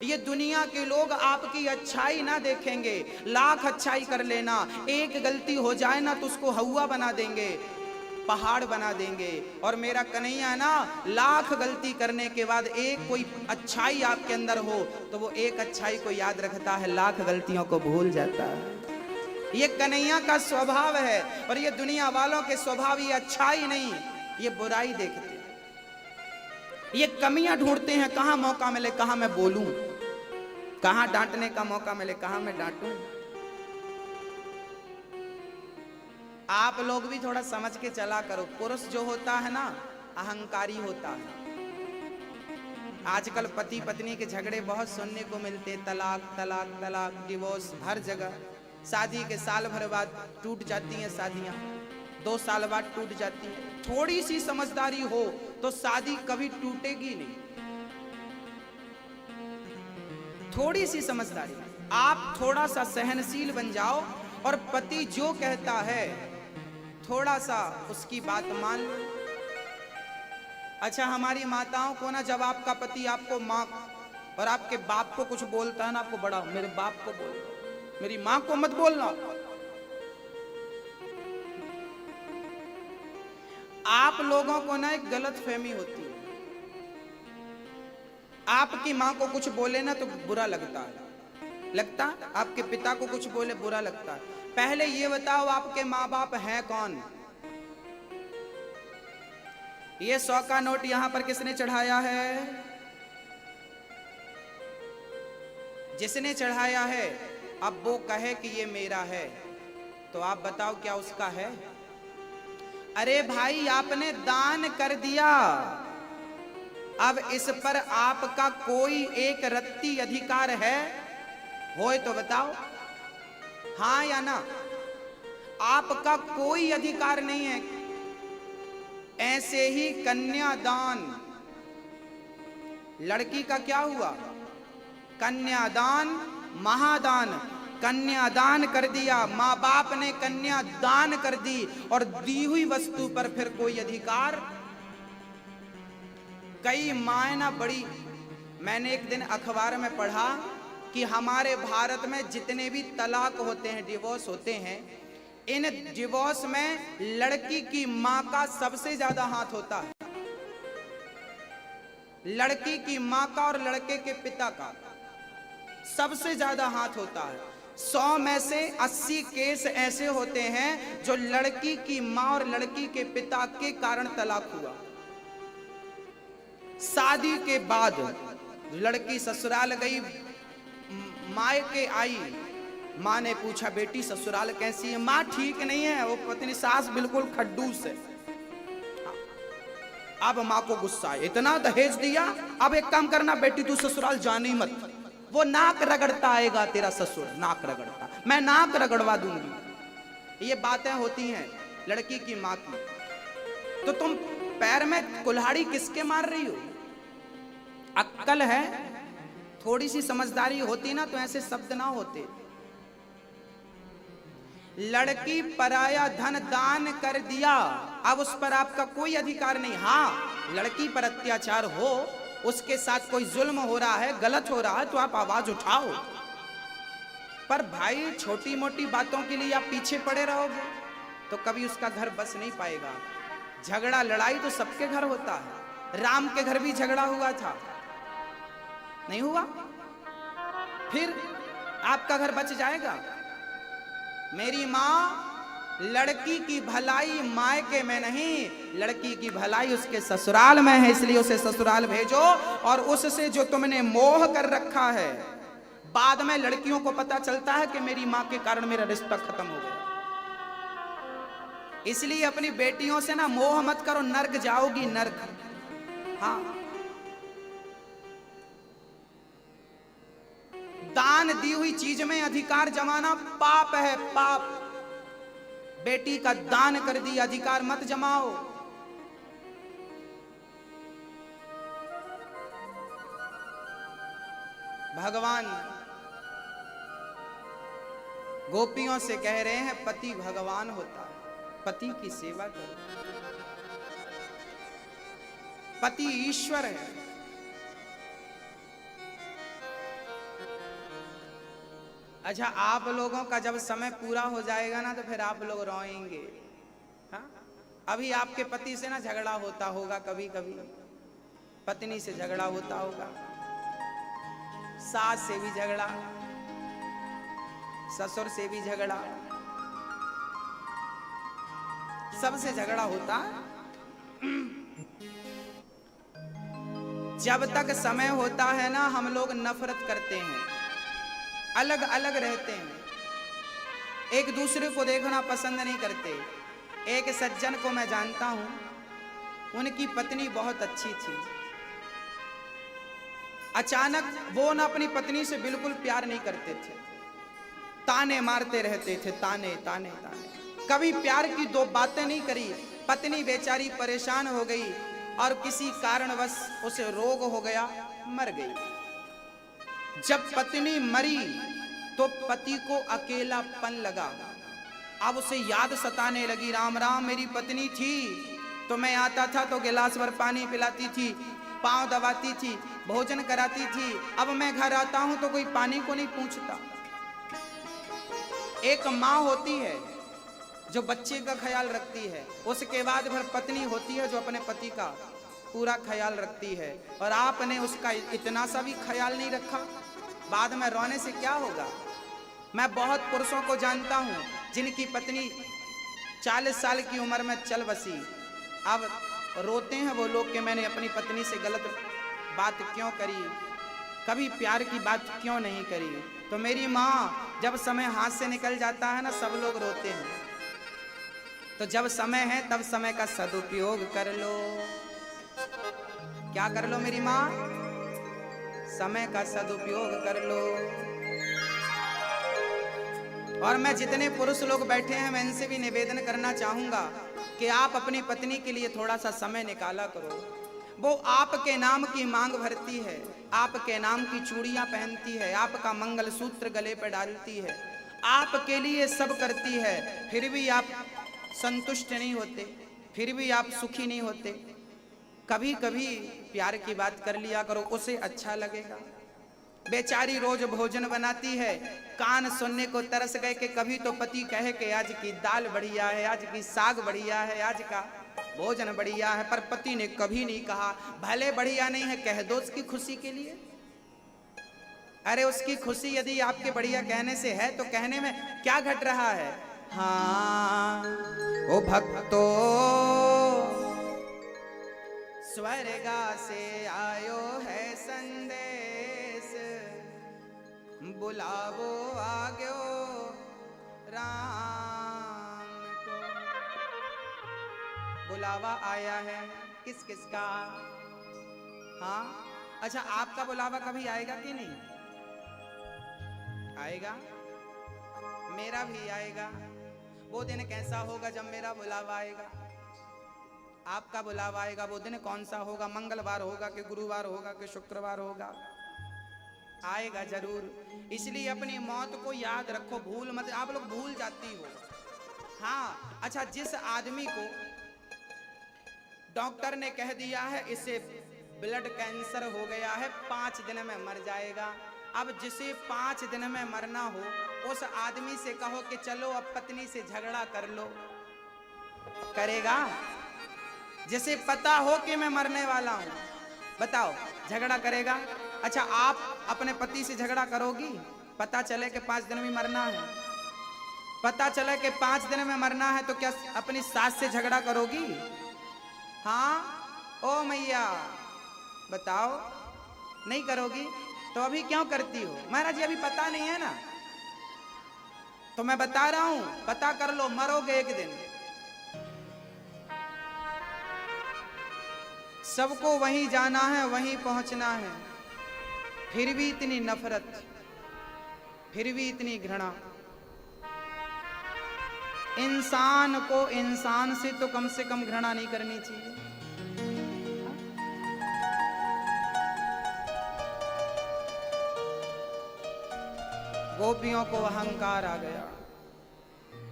ये दुनिया के लोग आपकी अच्छाई ना देखेंगे, लाख अच्छाई कर लेना, एक गलती हो जाए ना तो उसको हवा बना देंगे, पहाड़ बना देंगे। और मेरा कन्हैया ना लाख गलती करने के बाद एक कोई अच्छाई आपके अंदर हो तो वो एक अच्छाई को याद रखता है, लाख गलतियों को भूल जाता है। ये कन्हैया का स्वभाव है। और ये दुनिया वालों के स्वभाव ये अच्छाई नहीं, ये बुराई देखते हैं, ये कमियां ढूंढते हैं, कहां मौका मिले कहां मैं बोलूं, कहां डांटने का मौका मिले कहां मैं डांटूं। आप लोग भी थोड़ा समझ के चला करो। पुरुष जो होता है ना अहंकारी होता है। आजकल पति पत्नी के झगड़े बहुत सुनने को मिलते, तलाक तलाक तलाक, डिवोर्स हर जगह। शादी के साल भर बाद टूट जाती हैं शादियां, 2 साल बाद टूट जाती है। थोड़ी सी समझदारी हो तो शादी कभी टूटेगी नहीं। थोड़ी सी समझदारी, आप थोड़ा सा सहनशील बन जाओ और पति जो कहता है थोड़ा सा उसकी बात मान लो। अच्छा, हमारी माताओं को ना जब आपका पति आपको माँ और आपके बाप को कुछ बोलता है ना, आपको बड़ा मेरे बाप को बोल, मेरी माँ को मत बोलना। आप लोगों को ना एक गलत फहमी होती है, आपकी माँ को कुछ बोले ना तो बुरा लगता है, आपके पिता को कुछ बोले बुरा लगता है। पहले ये बताओ आपके माँ बाप हैं कौन? ये 100 का नोट यहां पर किसने चढ़ाया है? जिसने चढ़ाया है अब वो कहे कि ये मेरा है तो आप बताओ क्या उसका है? अरे भाई, आपने दान कर दिया, अब इस पर आपका कोई एक रत्ती अधिकार है? होए तो बताओ, हाँ या ना? आपका कोई अधिकार नहीं है। ऐसे ही कन्यादान, लड़की का क्या हुआ? कन्यादान महादान, कन्यादान कर दिया, माँ बाप ने कन्यादान कर दी और दी हुई वस्तु पर फिर कोई अधिकार? कई माएँ ना बड़ी, मैंने एक दिन अखबार में पढ़ा कि हमारे भारत में जितने भी तलाक होते हैं, डिवोर्स होते हैं, इन डिवोर्स में लड़की की मां का सबसे ज्यादा हाथ होता है। लड़की की मां का और लड़के के पिता का सबसे ज्यादा हाथ होता है। 100 में से 80 केस ऐसे होते हैं जो लड़की की मां और लड़की के पिता के कारण तलाक हुआ। शादी के बाद लड़की ससुराल गई, मायके आई, माँ ने पूछा बेटी ससुराल कैसी है? माँ ठीक नहीं है, वो पत्नी सास बिल्कुल खड्डूस है। अब माँ को गुस्सा है, इतना दहेज दिया, अब एक काम करना बेटी तू ससुराल जानी मत। वो नाक रगड़ता आएगा तेरा ससुर, नाक रगड़ता, मैं नाक रगड़वा दूंगी। ये बातें होती हैं लड़की की माँ की। तो तुम पैर में कुल्हाड़ी किसके मार रही हो? अक्कल है? थोड़ी सी समझदारी होती ना तो ऐसे शब्द ना होते। लड़की पराया धन दान कर दिया, अब उस पर आपका कोई अधिकार नहीं। हाँ, लड़की पर अत्याचार हो, उसके साथ कोई जुल्म हो रहा है, गलत हो रहा है तो आप आवाज उठाओ, पर भाई छोटी मोटी बातों के लिए आप पीछे पड़े रहोगे तो कभी उसका घर बस नहीं पाएगा। झगड़ा लड़ाई तो सबके घर होता है, राम के घर भी झगड़ा हुआ था, नहीं हुआ? फिर आपका घर बच जाएगा? मेरी माँ, लड़की की भलाई मायके में नहीं, लड़की की भलाई उसके ससुराल में है, इसलिए उसे ससुराल भेजो। और उससे जो तुमने मोह कर रखा है, बाद में लड़कियों को पता चलता है कि मेरी माँ के कारण मेरा रिश्ता खत्म हो गया। इसलिए अपनी बेटियों से ना मोह मत करो, नर्क जाओगी, नर्क। हाँ, दान दी हुई चीज में अधिकार जमाना पाप है, पाप। बेटी का दान कर दिया, अधिकार मत जमाओ। भगवान गोपियों से कह रहे हैं पति भगवान होता है, पति की सेवा करो। पति ईश्वर है। अच्छा, आप लोगों का जब समय पूरा हो जाएगा ना तो फिर आप लोग रोएंगे। हाँ, अभी आपके पति से ना झगड़ा होता होगा, कभी कभी पत्नी से झगड़ा होता होगा, सास से भी झगड़ा, ससुर से भी झगड़ा, सबसे झगड़ा होता। जब तक समय होता है ना हम लोग नफरत करते हैं, अलग अलग रहते हैं, एक दूसरे को देखना पसंद नहीं करते। एक सज्जन को मैं जानता हूं, उनकी पत्नी बहुत अच्छी थी। अचानक वो ना अपनी पत्नी से बिल्कुल प्यार नहीं करते थे, ताने मारते रहते थे, ताने ताने ताने, कभी प्यार की दो बातें नहीं करी। पत्नी बेचारी परेशान हो गई और किसी कारणवश उसे रोग हो गया, मर गई। जब पत्नी मरी तो पति को अकेलापन लगा। अब उसे याद सताने लगी, राम राम मेरी पत्नी थी तो मैं आता था तो गिलास भर पानी पिलाती थी, पांव दबाती थी, भोजन कराती थी। अब मैं घर आता हूं तो कोई पानी को नहीं पूछता। एक माँ होती है जो बच्चे का ख्याल रखती है, उसके बाद फिर पत्नी होती है जो अपने पति का पूरा ख्याल रखती है। और आपने उसका इतना सा भी ख्याल नहीं रखा, बाद में रोने से क्या होगा। मैं बहुत पुरुषों को जानता हूं जिनकी पत्नी 40 साल की उम्र में चल बसी, अब रोते हैं वो लोग कि मैंने अपनी पत्नी से गलत बात क्यों करी, कभी प्यार की बात क्यों नहीं करी। तो मेरी माँ, जब समय हाथ से निकल जाता है ना सब लोग रोते हैं, तो जब समय है तब समय का सदुपयोग कर लो। क्या कर लो मेरी माँ? समय का सदुपयोग कर लो। और मैं जितने पुरुष लोग बैठे हैं मैं इनसे भी निवेदन करना चाहूंगा कि आप अपनी पत्नी के लिए थोड़ा सा समय निकाला करो। वो आपके नाम की मांग भरती है, आपके नाम की चूड़ियां पहनती है, आपका मंगलसूत्र गले पर डालती है, आपके लिए सब करती है, फिर भी आप संतुष्ट नहीं होते, फिर भी आप सुखी नहीं होते। कभी कभी प्यार की बात कर लिया करो, उसे अच्छा लगेगा। बेचारी रोज भोजन बनाती है, कान सुनने को तरस गए कि कभी तो पति कहे कि आज की दाल बढ़िया है, आज की साग बढ़िया है, आज का भोजन बढ़िया है, पर पति ने कभी नहीं कहा भले बढ़िया नहीं है, कह दो उसकी खुशी के लिए। अरे उसकी खुशी यदि आपके बढ़िया कहने से है तो कहने में क्या घट रहा है। हाँ ओ भक्तो स्वर्गा से आयो है संदेश, बुलावो आग्यो राम को। बुलावा आया है किस किस का? हाँ, अच्छा आपका बुलावा कभी आएगा कि नहीं आएगा? मेरा भी आएगा। वो दिन कैसा होगा जब मेरा बुलावा आएगा, आपका बुलावा आएगा। वो दिन कौन सा होगा? मंगलवार होगा कि गुरुवार होगा कि शुक्रवार होगा? आएगा जरूर। इसलिए अपनी मौत को याद रखो, भूल मत। आप लोग भूल जाती हो। हाँ, अच्छा जिस आदमी को डॉक्टर ने कह दिया है इसे ब्लड कैंसर हो गया है, 5 दिन में मर जाएगा, अब जिसे 5 दिन में मरना हो उस आदमी से कहो कि चलो अब पत्नी से झगड़ा कर लो, करेगा? जिसे पता हो कि मैं मरने वाला हूं, बताओ झगड़ा करेगा? अच्छा आप अपने पति से झगड़ा करोगी? पता चले कि 5 दिन में मरना है, पता चले कि 5 दिन में मरना है, तो क्या अपनी सास से झगड़ा करोगी? हाँ ओ मैया बताओ, नहीं करोगी? तो अभी क्यों करती हो? महाराज जी अभी पता नहीं है ना, तो मैं बता रहा हूं, पता कर लो, मरोगे एक दिन। सबको वहीं जाना है, वहीं पहुंचना है, फिर भी इतनी नफरत, फिर भी इतनी घृणा। इंसान को इंसान से तो कम से कम घृणा नहीं करनी चाहिए। गोपियों को अहंकार आ गया,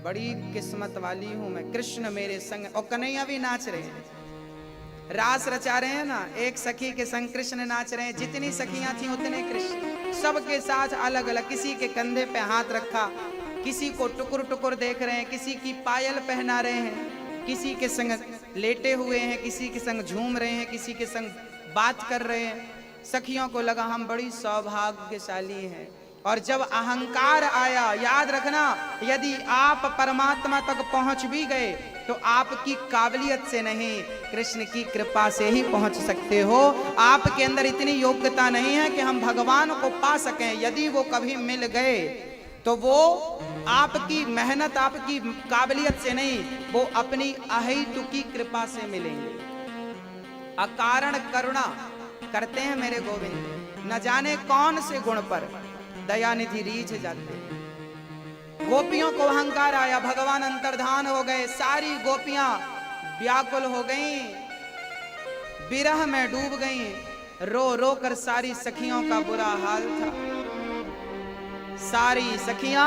बड़ी किस्मत वाली हूं मैं, कृष्ण मेरे संग। और कन्हैया भी नाच रहे हैं, रास रचा रहे हैं ना, एक सखी के संग कृष्ण नाच रहे हैं। जितनी सखियां थी उतने कृष्ण। सबके साथ अलग अलग, किसी के कंधे पे हाथ रखा, किसी को टुकुर टुकुर देख रहे हैं, किसी की पायल पहना रहे हैं, किसी के संग लेटे हुए हैं, किसी के संग झूम रहे हैं, किसी के संग बात कर रहे हैं। सखियों को लगा हम बड़ी सौभाग्यशाली हैं। और जब अहंकार आया, याद रखना, यदि आप परमात्मा तक पहुंच भी गए तो आपकी काबिलियत से नहीं, कृष्ण की कृपा से ही पहुंच सकते हो। आपके अंदर इतनी योग्यता नहीं है कि हम भगवान को पा सकें। यदि वो कभी मिल गए तो वो आपकी मेहनत, आपकी काबिलियत से नहीं, वो अपनी अहेतुकी कृपा से मिलेंगे। अकारण करुणा करते हैं मेरे गोविंद, न जाने कौन से गुण पर दयानिधि रीझ जाते हैं। गोपियों को अहंकार आया, भगवान अंतर्धान हो गए, सारी गोपियां व्याकुल हो गईं, विरह में डूब गईं, रो रो कर सारी सखियों का बुरा हाल था। सारी सखियां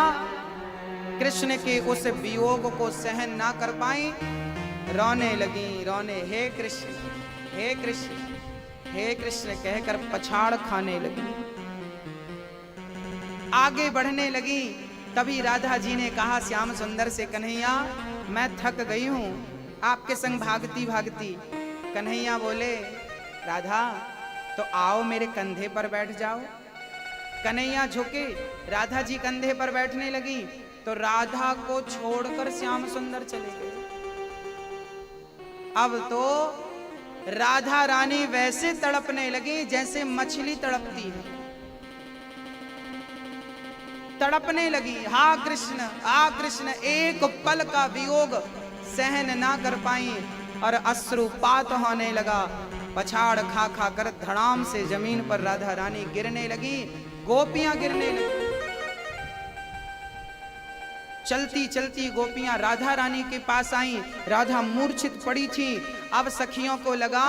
कृष्ण के उस वियोग को सहन ना कर पाई, रोने लगी, रोने, हे कृष्ण, हे कृष्ण, हे कृष्ण कहकर पछाड़ खाने लगी, आगे बढ़ने लगी। तभी राधा जी ने कहा श्याम सुंदर से, कन्हैया मैं थक गई हूं आपके संग भागती भागती। कन्हैया बोले, राधा तो आओ मेरे कंधे पर बैठ जाओ। कन्हैया झुके, राधा जी कंधे पर बैठने लगी तो राधा को छोड़कर श्याम सुंदर चले गए। अब तो राधा रानी वैसे तड़पने लगी जैसे मछली तड़पती है, तड़पने लगी, हा कृष्ण, एक पल का वियोग सहन ना कर पाई और अश्रुपात होने लगा। पछाड़ खा खा कर धड़ाम से जमीन पर राधा रानी गिरने लगी, गोपियां गिरने लगी। चलती चलती गोपियां राधा रानी के पास आई, राधा मूर्छित पड़ी थी। अब सखियों को लगा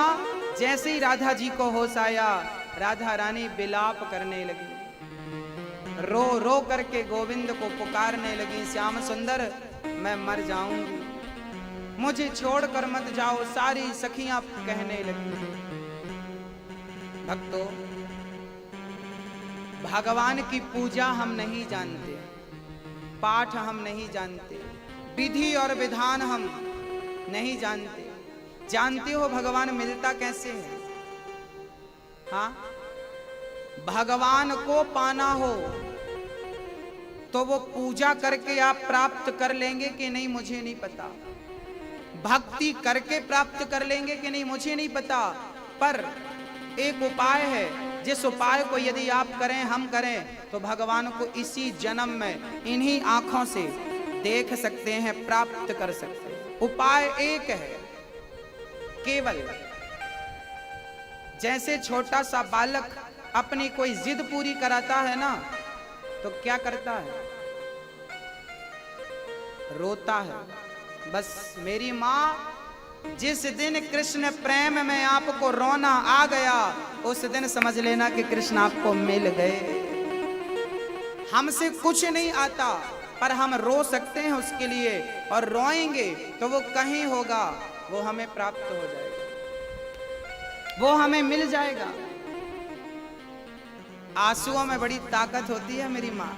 जैसे ही राधा जी को होश आया, राधा रानी विलाप करने लगी, रो रो करके गोविंद को पुकारने लगी, श्याम सुंदर मैं मर जाऊंगी, मुझे छोड़कर मत जाओ। सारी सखियां कहने लगी। भक्तों, भगवान की पूजा हम नहीं जानते, पाठ हम नहीं जानते, विधि और विधान हम नहीं जानते। जानते हो भगवान मिलता कैसे है? हाँ, भगवान को पाना हो तो वो पूजा करके आप प्राप्त कर लेंगे कि नहीं मुझे नहीं पता, भक्ति करके प्राप्त कर लेंगे कि नहीं मुझे नहीं पता, पर एक उपाय है, जिस उपाय को यदि आप करें, हम करें, तो भगवान को इसी जन्म में इन्हीं आंखों से देख सकते हैं, प्राप्त कर सकते हैं। उपाय एक है, केवल जैसे छोटा सा बालक अपनी कोई जिद पूरी कराता है ना, तो क्या करता है? रोता है। बस मेरी माँ, जिस दिन कृष्ण प्रेम में आपको रोना आ गया, उस दिन समझ लेना कि कृष्ण आपको मिल गए। हमसे कुछ नहीं आता, पर हम रो सकते हैं उसके लिए, और रोएंगे तो वो कहीं होगा, वो हमें प्राप्त हो जाएगा, वो हमें मिल जाएगा। आंसुओं में बड़ी ताकत होती है मेरी माँ।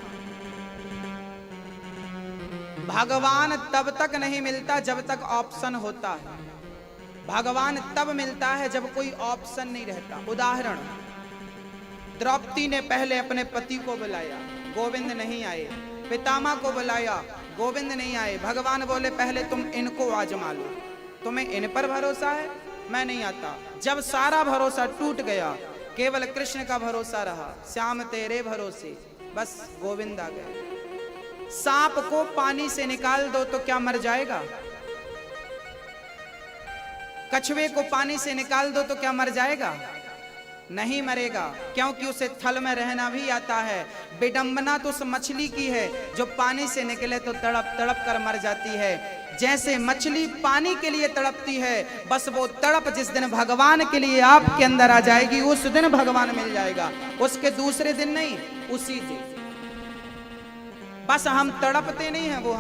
भगवान तब तक नहीं मिलता जब तक ऑप्शन होता है, भगवान तब मिलता है जब कोई ऑप्शन नहीं रहता। उदाहरण, द्रौपदी ने पहले अपने पति को बुलाया, गोविंद नहीं आए, पितामह को बुलाया, गोविंद नहीं आए। भगवान बोले पहले तुम इनको आजमा लो, तुम्हें इन पर भरोसा है, मैं नहीं आता। जब सारा भरोसा टूट गया, केवल कृष्ण का भरोसा रहा, श्याम तेरे भरोसे, बस गोविंद आ गए। सांप को पानी से निकाल दो तो क्या मर जाएगा? कछुए को पानी से निकाल दो तो क्या मर जाएगा? नहीं मरेगा, क्योंकि उसे थल में रहना भी आता है। विडंबना तो उस मछली की है जो पानी से निकले तो तड़प तड़प कर मर जाती है। जैसे मछली पानी के लिए तड़पती है, बस वो तड़प जिस दिन भगवान के लिए आपके अंदर आ जाएगी, उस दिन भगवान मिल जाएगा, उसके दूसरे दिन नहीं, उसी दिन। बस हम तड़पते नहीं हैं, वो